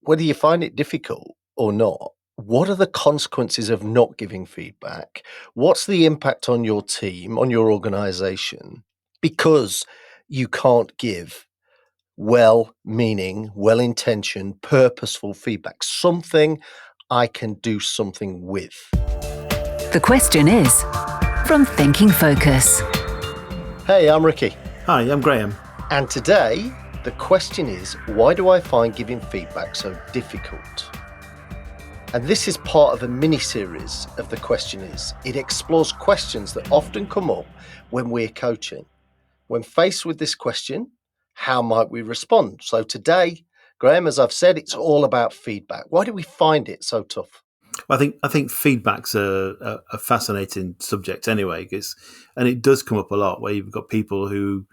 whether you find it difficult or not, what are the consequences of not giving feedback? What's the impact on your team, on your organization, because you can't give well meaning, well intentioned, purposeful feedback? Something I can do something with. The question is from Thinking Focus. Hey, I'm Ricky. Hi, I'm Graham. And today, the question is, why do I find giving feedback so difficult? And this is part of a mini-series of The Question Is. It explores questions that often come up when we're coaching. When faced with this question, how might we respond? So today, Graham, as I've said, it's all about feedback. Why do we find it so tough? Well, I think feedback's a fascinating subject anyway, and it does come up a lot where you've got people who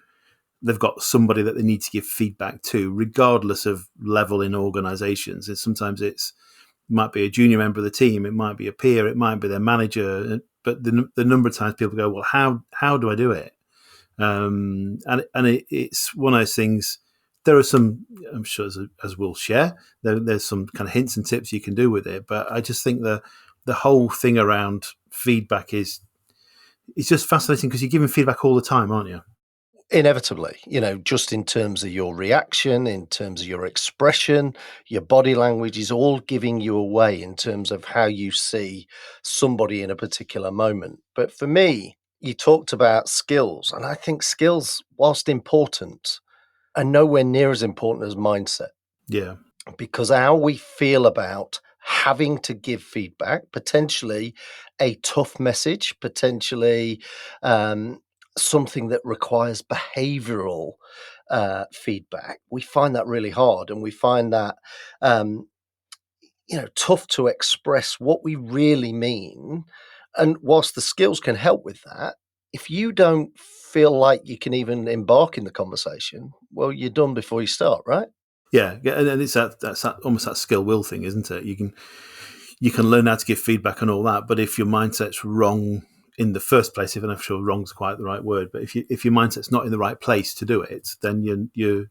they've got somebody that they need to give feedback to, regardless of level in organisations. And sometimes it might be a junior member of the team, it might be a peer, it might be their manager. But the number of times people go, well, how do I do it? It's one of those things. There are some, I'm sure, as we'll share, there's some kind of hints and tips you can do with it. But I just think the whole thing around feedback it's just fascinating because you're giving feedback all the time, aren't you? Inevitably, just in terms of your reaction, in terms of your expression, your body language is all giving you away in terms of how you see somebody in a particular moment. But for me, you talked about skills, and I think skills, whilst important, are nowhere near as important as mindset. Yeah. Because how we feel about having to give feedback, potentially a tough message, potentially something that requires behavioral feedback, we find that really hard, and we find that tough to express what we really mean. And whilst the skills can help with that, if you don't feel like you can even embark in the conversation, well, you're done before you start, right? Yeah, and it's that's almost that skill will thing, isn't it? You can learn how to give feedback and all that, but if your mindset's wrong in the first place, if I'm not sure wrong's quite the right word, but if your mindset's not in the right place to do it, then you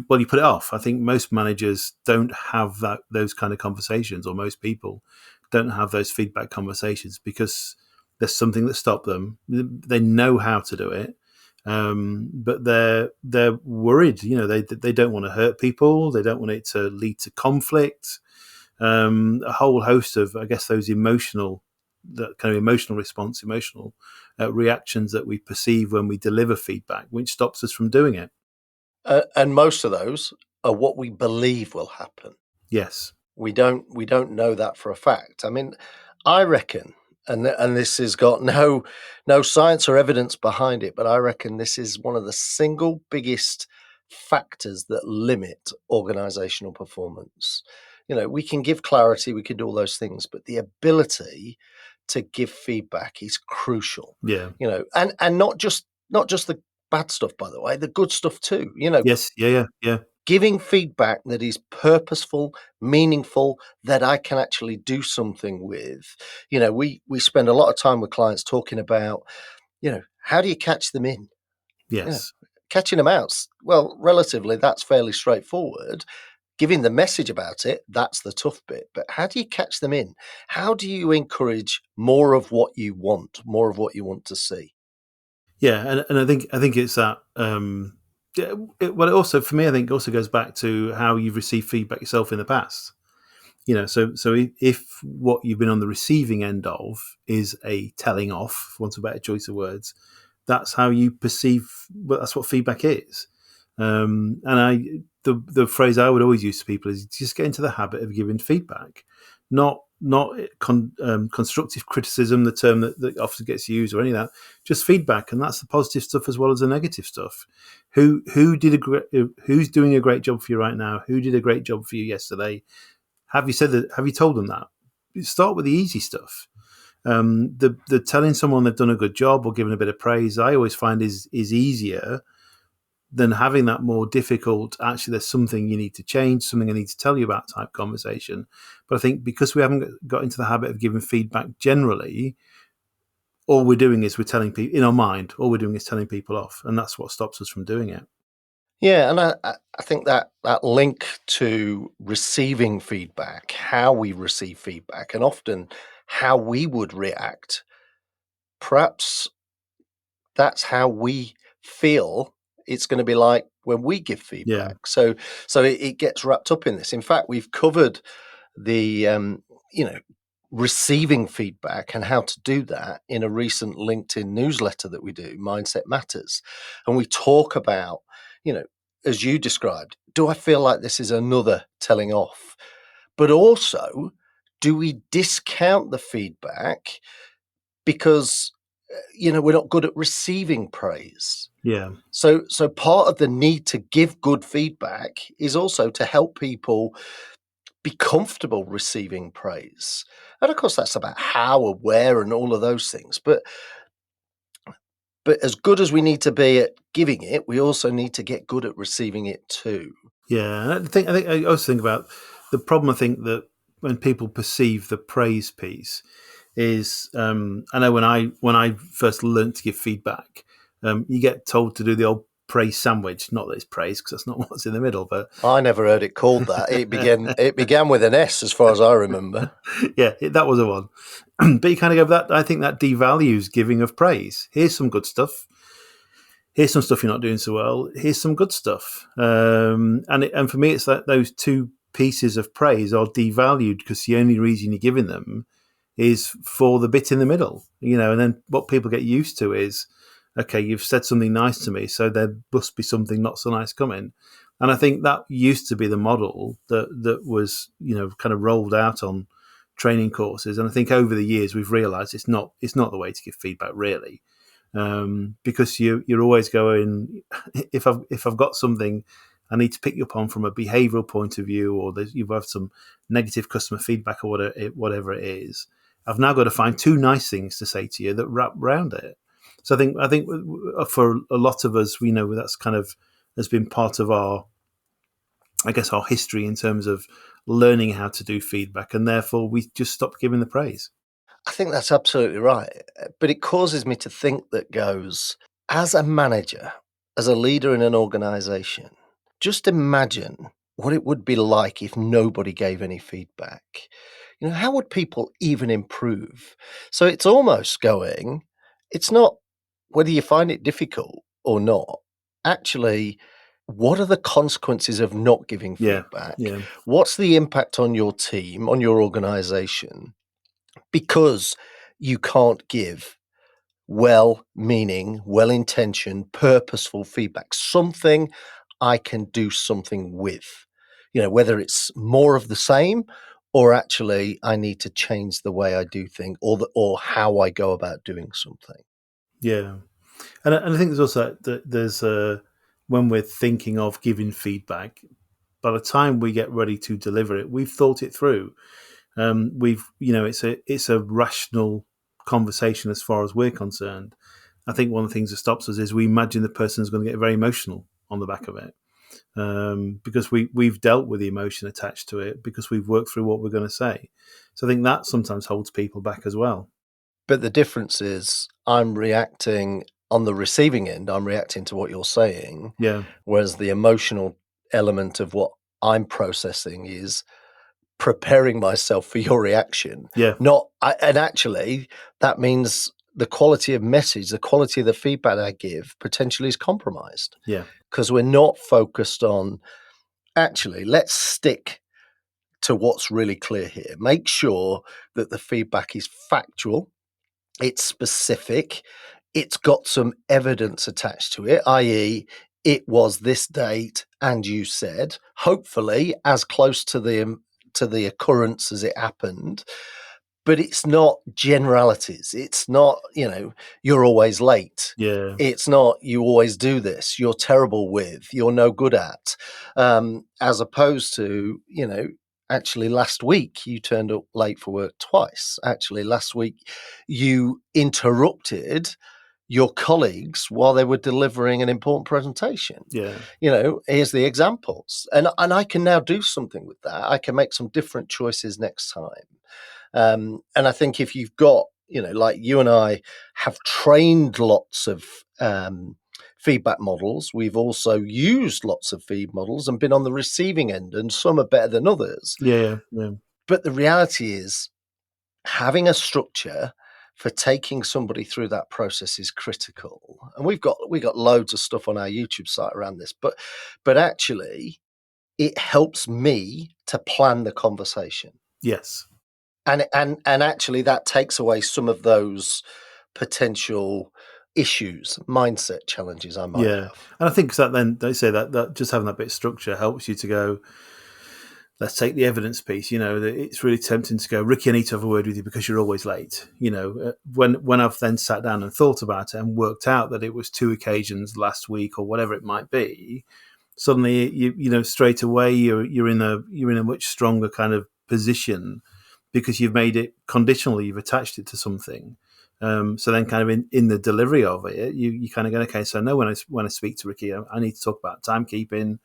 put it off. I think most managers don't have those kind of conversations, or most people don't have those feedback conversations because there's something that stopped them. They know how to do it, but they're worried. They don't want to hurt people. They don't want it to lead to conflict. A whole host of, I guess, those that kind of emotional response, emotional reactions that we perceive when we deliver feedback, which stops us from doing it. And most of those are what we believe will happen. Yes. We don't know that for a fact. I mean, I reckon, and this has got no science or evidence behind it, but I reckon this is one of the single biggest factors that limit organizational performance. We can give clarity, we can do all those things, but the ability to give feedback is crucial. Yeah. And not just the bad stuff, by the way, the good stuff too. Yes. Yeah. Giving feedback that is purposeful, meaningful, that I can actually do something with. We spend a lot of time with clients talking about, how do you catch them in? Yes. Catching them out, well, relatively, that's fairly straightforward. Giving the message about it, that's the tough bit. But how do you catch them in? How do you encourage more of what you want, more of what you want to see? Yeah, and I think it's that. Well, it also for me, I think, also goes back to how you've received feedback yourself in the past. So if what you've been on the receiving end of is a telling off, for want of a better choice of words, that's how you perceive. Well, that's what feedback is. The phrase I would always use to people is just get into the habit of giving feedback, not constructive criticism, the term that often gets used, or any of that. Just feedback, and that's the positive stuff as well as the negative stuff. Who's doing a great job for you right now? Who did a great job for you yesterday? Have you said that? Have you told them that? Start with the easy stuff. The telling someone they've done a good job or giving a bit of praise, I always find is easier than having that more difficult, actually, there's something you need to change, something I need to tell you about type conversation. But I think because we haven't got into the habit of giving feedback generally, all we're doing is we're telling people, in our mind, all we're doing is telling people off. And that's what stops us from doing it. Yeah, and I think that link to receiving feedback, how we receive feedback, and often how we would react, perhaps that's how we feel it's going to be like when we give Yeah, feedback. So it gets wrapped up in this. In fact, we've covered the you know receiving feedback and how to do that in a recent LinkedIn newsletter that we do, Mindset Matters, and we talk about you know as you described. Do I feel like this is another telling off? But also, do we discount the feedback because we're not good at receiving praise? yeah, So part of the need to give good feedback is also to help people be comfortable receiving praise. And of course, that's about how and where and all of those things. But as good as we need to be at giving it, we also need to get good at receiving it too. yeah. And I also think about the problem. I think that when people perceive the praise piece is, I know when I first learned to give feedback, you get told to do the old praise sandwich. Not that it's praise because that's not what's in the middle, but I never heard it called that. It began with an S, as far as I remember. yeah, that was a one. But you kind of go, that I think that devalues giving of praise. Here's some good stuff. Here's some stuff you're not doing so well. Here's some good stuff. And for me, it's that those two pieces of praise are devalued because the only reason you're giving them is for the bit in the middle, and then what people get used to is, okay, you've said something nice to me, so there must be something not so nice coming. And I think that used to be the model that was, kind of rolled out on training courses. And I think over the years we've realized it's not the way to give feedback really. Because you're always going, if I've got something I need to pick you up on from a behavioural point of view, or you've had some negative customer feedback or whatever it is, I've now got to find two nice things to say to you that wrap around it. So I think for a lot of us, we know that's kind of has been part of our history in terms of learning how to do feedback, and therefore we just stopped giving the praise. I think that's absolutely right. But it causes me to think that goes, as a manager, as a leader in an organization, just imagine what it would be like if nobody gave any feedback. How would people even improve? So it's almost going, it's not whether you find it difficult or not. Actually, what are the consequences of not giving Yeah, feedback? yeah, What's the impact on your team, on your organization? Because you can't give well meaning, well intentioned, purposeful feedback, something I can do something with. Whether it's more of the same or actually I need to change the way I do things or how I go about doing something. yeah. And I think there's also that there's when we're thinking of giving feedback, by the time we get ready to deliver it, we've thought it through. It's a rational conversation as far as we're concerned. I think one of the things that stops us is we imagine the person's going to get very emotional on the back of it, because we've dealt with the emotion attached to it because we've worked through what we're going to say. So I think that sometimes holds people back as well. But the difference is I'm reacting on the receiving end, I'm reacting to what you're saying, Yeah, whereas the emotional element of what I'm processing is preparing myself for your reaction. yeah, And actually, that means the quality of message, the quality of the feedback I give potentially is compromised yeah, because we're not focused on actually, let's stick to what's really clear here. Make sure that the feedback is factual, it's specific, it's got some evidence attached to it, i.e., it was this date and you said, hopefully as close to the occurrence as it happened, but it's not generalities. It's not, you're always late. yeah, It's not, you always do this, you're terrible with, you're no good at, as opposed to, actually last week you turned up late for work twice. Actually, last week you interrupted your colleagues while they were delivering an important presentation. yeah, Here's the examples. And I can now do something with that. I can make some different choices next time. And I think if you've got, like you and I have trained lots of feedback models. We've also used lots of feed models and been on the receiving end, and some are better than others. Yeah. But the reality is, having a structure for taking somebody through that process is critical. And we've got loads of stuff on our YouTube site around this, but actually it helps me to plan the conversation. Yes. And actually that takes away some of those potential issues, mindset challenges I might have. And I think that then they say that just having that bit of structure helps you to go, let's take the evidence piece. It's really tempting to go, Ricky, I need to have a word with you because you're always late. When I've then sat down and thought about it and worked out that it was 2 occasions last week or whatever it might be, suddenly you straight away you're in a much stronger kind of position because you've made it conditional, you've attached it to something. So then kind of in the delivery of it, you kind of go, okay, so I know when I speak to Ricky, I need to talk about timekeeping.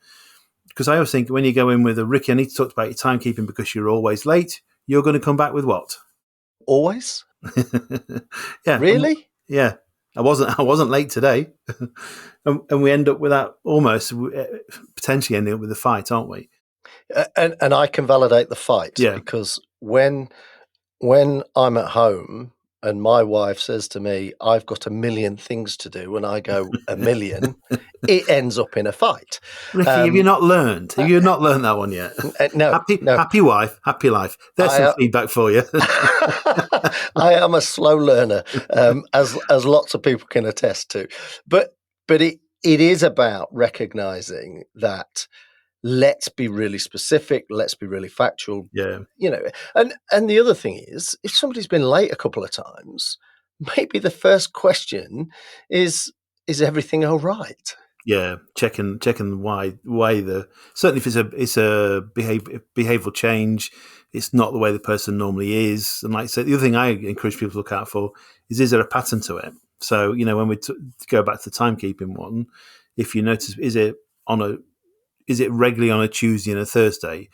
Because I always think when you go in with a Ricky, I need to talk about your timekeeping because you're always late, you're going to come back with what? Always? Yeah. Really? Yeah. I wasn't late today. and we end up with that almost potentially ending up with a fight, aren't we? And I can validate the fight, Yeah. because when I'm at home and my wife says to me, I've got a million things to do, and I go, a million, it ends up in a fight. Ricky, have you not learned? Have you not learned that one yet? No. Happy wife, happy life. There's some feedback for you. I am a slow learner, as lots of people can attest to. But it is about recognizing that, let's be really specific, let's be really factual. Yeah. And the other thing is, if somebody's been late a couple of times, maybe the first question is everything all right? Yeah, checking why certainly if it's a behavioral change, it's not the way the person normally is. And like I said, the other thing I encourage people to look out for is there a pattern to it? So when we go back to the timekeeping one, if you notice, is it regularly on a Tuesday and a Thursday,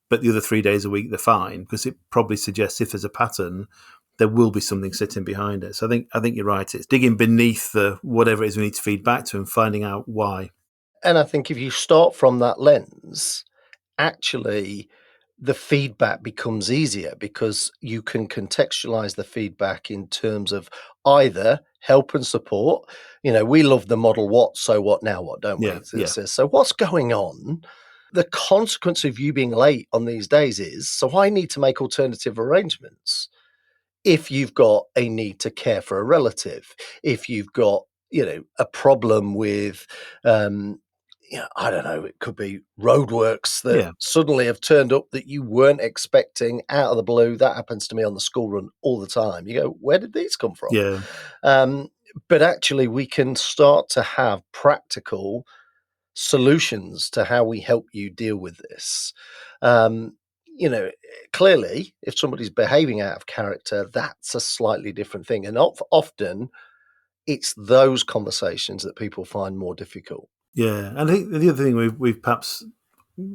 but the other 3 days a week they're fine, because it probably suggests if there's a pattern, there will be something sitting behind it. So I think you're right. It's digging beneath the whatever it is we need to feed back to and finding out why. And I think if you start from that lens, actually the feedback becomes easier, because you can contextualize the feedback in terms of either help and support. We love the model what, so what, now what, don't we? It says, so what's going on? The consequence of you being late on these days is, so I need to make alternative arrangements. If you've got a need to care for a relative, if you've got, a problem with, I don't know, it could be roadworks that suddenly have turned up that you weren't expecting out of the blue. That happens to me on the school run all the time. You go, where did these come from? Yeah. But actually, we can start to have practical solutions to how we help you deal with this. Clearly, if somebody's behaving out of character, that's a slightly different thing. And often it's those conversations that people find more difficult. Yeah. And I think the other thing we've perhaps,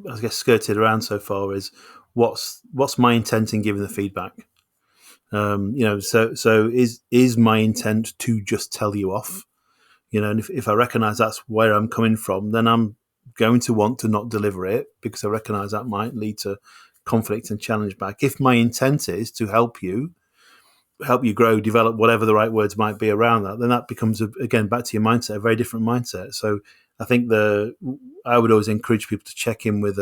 I guess, skirted around so far is what's my intent in giving the feedback? So is my intent to just tell you off? And if I recognize that's where I'm coming from, then I'm going to want to not deliver it, because I recognize that might lead to conflict and challenge back. If my intent is to help you grow, develop, whatever the right words might be around that, then that becomes, again, back to your mindset, a very different mindset. So I think I would always encourage people to check in with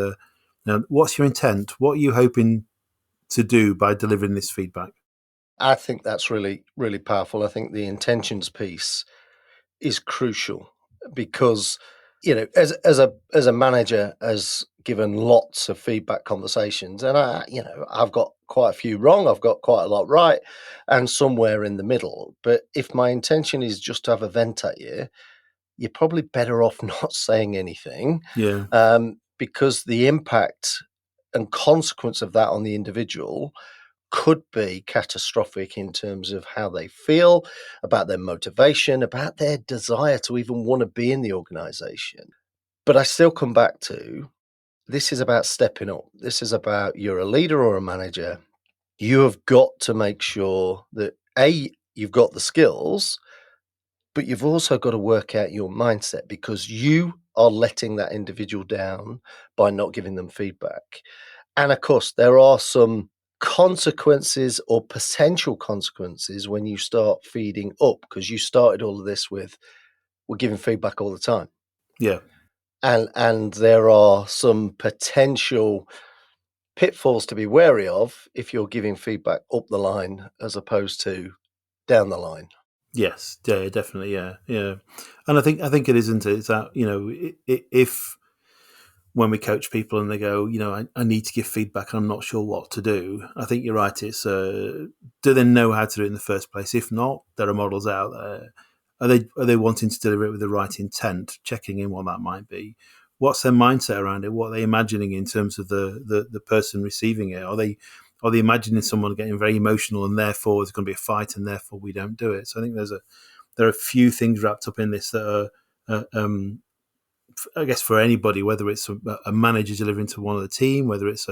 what's your intent? What are you hoping to do by delivering this feedback? I think that's really, really powerful. I think the intentions piece is crucial, because as a manager has given lots of feedback conversations, and I've got quite a few wrong, I've got quite a lot right, and somewhere in the middle. But if my intention is just to have a vent at you, you're probably better off not saying anything. Because the impact and consequence of that on the individual could be catastrophic in terms of how they feel, about their motivation, about their desire to even want to be in the organization. But I still come back to, this is about stepping up. This is about, you're a leader or a manager. You have got to make sure that, A, you've got the skills, but you've also got to work out your mindset, because you are letting that individual down by not giving them feedback. And of course, there are some consequences or potential consequences when you start feeding up, because you started all of this with, we're giving feedback all the time. Yeah. And there are some potential pitfalls to be wary of if you're giving feedback up the line as opposed to down the line. Yes, yeah, definitely, yeah, yeah. And I think it isn't it? It's that, if when we coach people and they go, I need to give feedback and I'm not sure what to do. I think you're right. It's do they know how to do it in the first place? If not, there are models out there. Are they wanting to deliver it with the right intent? Checking in what that might be. What's their mindset around it? What are they imagining in terms of the person receiving it? Are they imagining someone getting very emotional and therefore there's going to be a fight and therefore we don't do it? So I think there are a few things wrapped up in this that are I guess for anybody, whether it's a manager delivering to one of the team, whether it's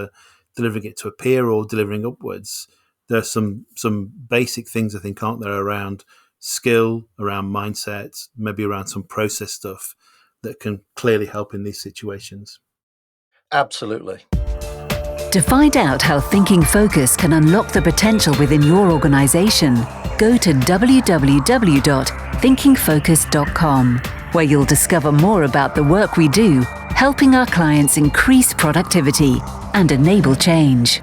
delivering it to a peer or delivering upwards, there's some basic things I think, aren't there, around skill, around mindset, maybe around some process stuff that can clearly help in these situations. Absolutely. To find out how Thinking Focus can unlock the potential within your organization, go to www.thinkingfocus.com, where you'll discover more about the work we do, helping our clients increase productivity and enable change.